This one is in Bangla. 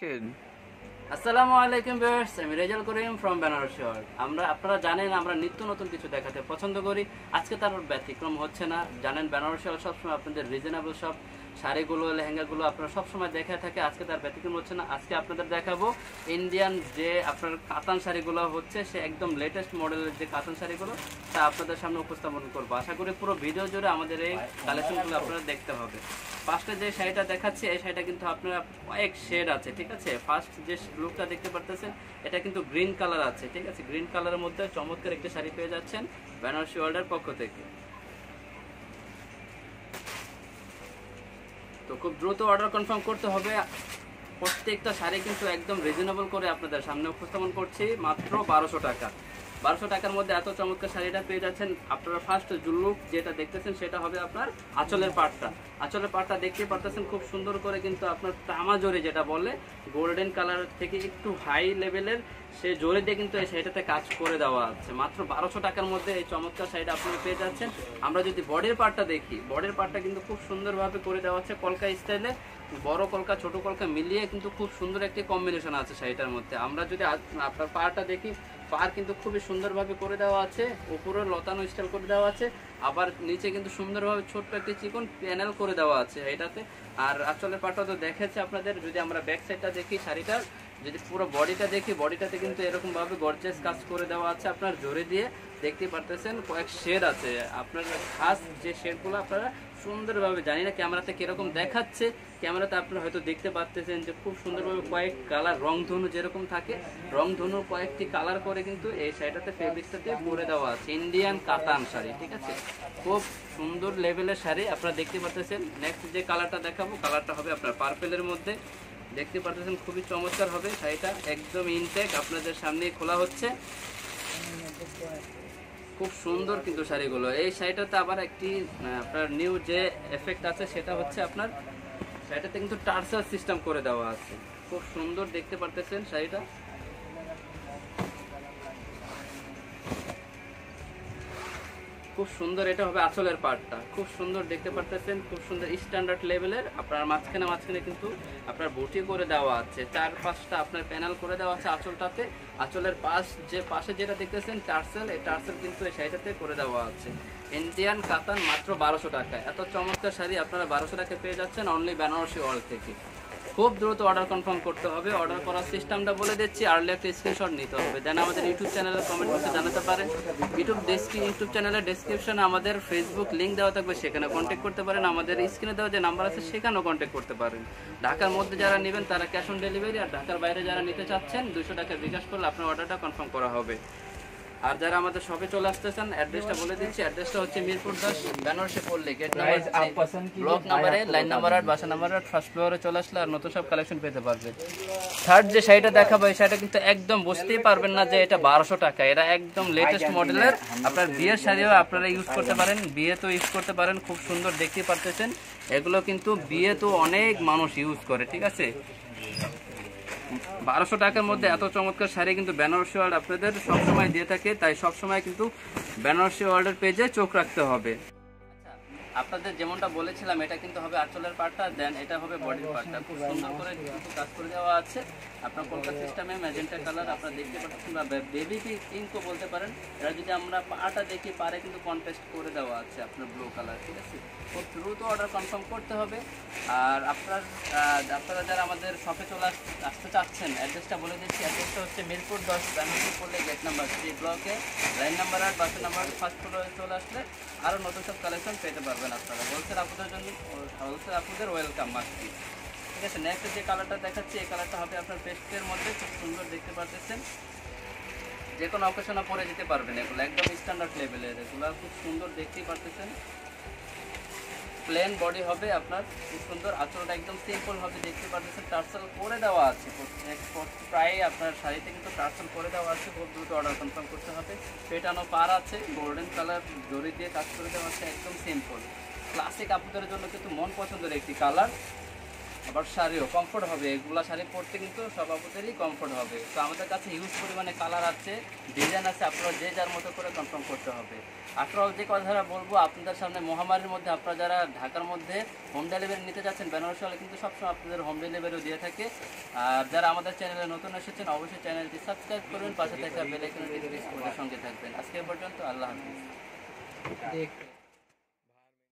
Good. আসসালামু আলাইকুম ভিউয়ার্স, আমি রেজাল করিম ফ্রম বেনারসি ওয়ার্ল্ড। আপনারা জানেন আমরা নিত্য নতুন কিছু দেখাতে পছন্দ করি। আজকে তার ব্যতিক্রম হচ্ছে না। জানেন বেনারসি ওয়ার্ল্ড সবসময় আপনাদের রিজনেবল সব শাড়িগুলো লেহেঙ্গাগুলো আপনারা সবসময় দেখে থাকে। আজকে তার ব্যতিক্রম হচ্ছে না। আজকে আপনাদের দেখাবো ইন্ডিয়ান যে আপনার কাতান শাড়িগুলো হচ্ছে, সে একদম লেটেস্ট মডেলের যে কাতান শাড়িগুলো তা আপনাদের সামনে উপস্থাপন করবো। আশা করি পুরো ভিডিও জুড়ে আমাদের এই কালেকশনগুলো আপনারা দেখতে হবে। ফার্স্টে যে শাড়িটা দেখাচ্ছি, এই শাড়িটা কিন্তু আপনারা কয়েক শেড আছে, ঠিক আছে। ফার্স্ট যে লুকটা দেখতে পারতেছেন এটা কিন্তু গ্রিন কালার আছে, ঠিক আছে। গ্রিন কালারের মধ্যে চমৎকার একটি শাড়ি পেয়ে যাচ্ছেন বেনারসি ওয়ার্ল্ডের পক্ষ থেকে। তো খুব দ্রুত অর্ডার কনফার্ম করতে হবে। প্রত্যেকটা শাড়ি কিন্তু একদম রিজনেবল করে আপনাদের সামনে উপস্থাপন করছি মাত্র 1200 টাকা। 1200 টাকার মধ্যে এত চমৎকার শাড়িটা পেয়ে যাচ্ছেন। আপনারা ফার্স্ট লুক যেটা দেখতেছেন সেটা হবে আপনার আঁচলের পাটটা। আঁচলের পাটটা দেখতে পারতেছেন খুব সুন্দর করে কিন্তু আপনার তামা জরি যেটা বলে, গোল্ডেন কালার থেকে একটু হাই লেভেলের সে জরি দিয়ে কিন্তু এই শাড়িটাতে কাজ করে দেওয়া আছে। মাত্র 1200 টাকার মধ্যে এই চমৎকার শাড়িটা আপনারা পেয়ে যাচ্ছেন। আমরা যদি বডির পার্টটা দেখি, বডির পার্টটা কিন্তু খুব সুন্দরভাবে করে দেওয়া আছে কলকা স্টাইলে। বড় কলকা ছোট কলকা মিলিয়ে কিন্তু খুব সুন্দর একটি কম্বিনেশন আছে শাড়িটার মধ্যে। আমরা যদি আপনার পাড়টা দেখি, পার কিন্তু খুবই সুন্দরভাবে করে দেওয়া আছে, উপরে লতানো স্টাইল করে দেওয়া আছে, আবার নিচে কিন্তু সুন্দরভাবে ছোট্ট একটি চিকন প্যানেল করে দেওয়া আছে এটাতে। আর আসলে পাটটা তো দেখেছে আপনাদের। যদি আমরা ব্যাক সাইডটা দেখি শাড়িটার, যদি পুরো বডিটা দেখি, বডিটাতে কিন্তু এরকম ভাবে গর্জিয়াস কাজ করে দেওয়া আছে আপনার জরি দিয়ে। দেখতে পারতেছেন কয়েক শেড আছে আপনার, খাস যে শেডগুলো আপনারা সুন্দরভাবে, জানি না ক্যামেরাতে কিরকম দেখাচ্ছে, ক্যামেরাতে আপনারা হয়তো দেখতে পাচ্ছেন যে খুব সুন্দরভাবে কয়েক কালার রংধনু যেরকম থাকে, রংধনুর কয়েকটি কালার করে কিন্তু এই শাড়িটাতে ফেব্রিক্সটাতে পরে দেওয়া আছে। ইন্ডিয়ান কাতান শাড়ি, ঠিক আছে। খুব সুন্দর লেভেলের শাড়ি আপনারা দেখতে পাচ্ছেন। নেক্সট যে কালারটা দেখাবো, কালারটা হবে আপনার পার্পেলের মধ্যে। দেখতে পাচ্ছেন খুবই চমৎকার হবে শাড়িটা, একদম ইনটেক আপনাদের সামনেই খোলা হচ্ছে। খুব সুন্দর কিন্তু শাড়িগুলো। এই শাড়িটাতে আবার একটি আপনার নিউ যে এফেক্ট আছে সেটা হচ্ছে আপনার শাড়িটাতে কিন্তু টার্সাল সিস্টেম করে দেওয়া আছে। খুব সুন্দর দেখতে পারতেছেন শাড়িটা। খুব সুন্দর, এটা হবে আঁচলের পার্টটা। খুব সুন্দর দেখতে পারতেছেন, খুব সুন্দর স্ট্যান্ডার্ড লেভেলের। আপনার মাঝখানে কিন্তু আপনার বুটি করে দেওয়া আছে, 4-5টা আপনার প্যানেল করে দেওয়া আছে আঁচলটাতে। আঁচলের পাশে যেটা দেখতেছেন টার্সেল, এই টার্সেল কিন্তু এই শাড়িটাতে করে দেওয়া আছে। ইন্ডিয়ান কাতান মাত্র 1200 টাকা। এত চমৎকার শাড়ি আপনারা 1200 টাকায় পেয়ে যাচ্ছেন অনলি বেনারসি ওয়ার্ল্ড থেকে। খুব দ্রুত অর্ডার কনফার্ম করতে হবে। অর্ডার করার সিস্টেমটা বলে দিচ্ছি, আর্লি একটা স্ক্রিনশট নিতে হবে, দেন আমাদের ইউটিউব চ্যানেলের কমেন্ট বক্সে জানাতে পারেন। ইউটিউব চ্যানেলের ডেসক্রিপশনে আমাদের ফেসবুক লিঙ্ক দেওয়া থাকবে, সেখানে কন্ট্যাক্ট করতে পারেন। আমাদের স্ক্রিনে দেওয়া যে নাম্বার আছে সেখানেও কন্ট্যাক্ট করতে পারেন। ঢাকার মধ্যে যারা নেবেন তারা ক্যাশ অন ডেলিভারি, আর ঢাকার বাইরে যারা নিতে চাচ্ছেন 200 টাকা বিকাশ করলে আপনার অর্ডারটা কনফার্ম করা হবে। আর যারা আমাদের শপে চলে আসতে চান, অ্যাড্রেসটা বলে দিচ্ছি। অ্যাড্রেসটা হচ্ছে মিরপুর 10 বেনারসি পল্লী, গেট নাম্বার 3, ব্লক নাম্বারে, লাইন নাম্বার 8, বাসা নাম্বার 8, ফার্স্ট ফ্লোরে চলে আসলে আর নতুন সব কালেকশন পেতে পারবেন। থার্ড যে শাড়িটা দেখাবো, এই শাড়িটা কিন্তু একদম বুঝতেই পারবেন না যে এটা 1200 টাকা। এটা একদম লেটেস্ট মডেলের। আপনার বিয়ের শাড়িও আপনারা ইউজ করতে পারেন, বিয়েতেও ইউজ করতে পারেন। খুব সুন্দর দেখতে পারতেছেন, এগুলো কিন্তু বিয়েতেও অনেক মানুষ ইউজ করে, ঠিক আছে। 1200 টাকার মধ্যে এত চমৎকার শাড়ি কিন্তু বেনারসি ওয়ার্ল্ড আপনাদের সবসময় দিয়ে থাকে, তাই সবসময় কিন্তু বেনারসি ওয়ার্ল্ডের পেজে চোখ রাখতে হবে। আপনাদের যেমনটা বলেছিলাম, এটা কিন্তু হবে আঁচলের পার্টটা, দেন এটা হবে বডির পার্টটা। খুব সুন্দর করে কিন্তু কাজ করে দেওয়া আছে আপনার কলকা সিস্টেমে। ম্যাজেন্টা কালার আপনারা দেখতে পাচ্ছেন, বা বেবি পিঙ্কও বলতে পারেন। এটা যদি আমরা পাটা দেখি, পারে কিন্তু কন্ট্রাস্ট করে দেওয়া আছে আপনার ব্লু কালার, ঠিক আছে। খুব দ্রুত অর্ডার কনফার্ম করতে হবে। আর আপনারা যারা আমাদের শপে চলে আসতে চাচ্ছেন, অ্যাড্রেসটা বলে দিচ্ছি। অ্যাড্রেসটা হচ্ছে মিরপুর 10 বেনারসি পল্লী, গেট নাম্বার 3, ব্লকে, লাইন নাম্বার 8, বাসা নাম্বার ফার্স্ট ফ্লোরে চলে আসলে আরও নতুন সব কালেকশন পেতে পারবেন আপনারা। হোলসেল আপনাদের জন্য, হোলসেল আপনাদের ওয়েলকাম মাস্টি, ঠিক আছে। নেক্সট যে কালারটা দেখাচ্ছি, এই কালারটা হবে আপনার পেস্টের মধ্যে। খুব সুন্দর দেখতে পাচ্ছেন, যে কোনো অকেশনে পরে যেতে পারবেন। এগুলো একদম স্ট্যান্ডার্ড লেভেলের, এগুলো খুব সুন্দর দেখতেই পারতেছেন। প্লেন বডি হবে আপনার, খুব সুন্দর। আঁচলটা একদম সিম্পল হবে, দেখতে পাচ্ছেন টার্সেল করে দেওয়া আছে। প্রায় আপনার শাড়িতে কিন্তু টার্সেল করে দেওয়া আছে। খুব দ্রুত অর্ডার কনফার্ম করতে হবে। পেটানো পার আছে, গোল্ডেন কালার জরি দিয়ে কাজ করে দেওয়া আছে, একদম সিম্পল ক্লাসিক আপনাদের জন্য কিন্তু মন পছন্দের একটি কালার। আবার শাড়িও কমফোর্ট হবে, এগুলা শাড়ি পরতে কিন্তু সব আপুদেরই কমফোর্ট হবে। তো আমাদের কাছে হিউজ পরিমাণে কালার আছে, ডিজাইন আছে, আপনারা যে যার মতো করে কনফার্ম করতে হবে। আফটার যে কথাটা বলবো, আপনাদের সামনে মহামারীর মধ্যে আপনারা যারা ঢাকার মধ্যে হোম ডেলিভারি নিতে যাচ্ছেন, বেনারসি হলে কিন্তু সবসময় আপনাদের হোম ডেলিভারিও দিয়ে থাকে। আর যারা আমাদের চ্যানেলে নতুন এসেছেন অবশ্যই চ্যানেলটি সাবস্ক্রাইব করবেন, পাশে থাকা বেল আইকনটি প্রেস করে সঙ্গে থাকবেন। আজকে পর্যন্ত আল্লাহ হাফিজ।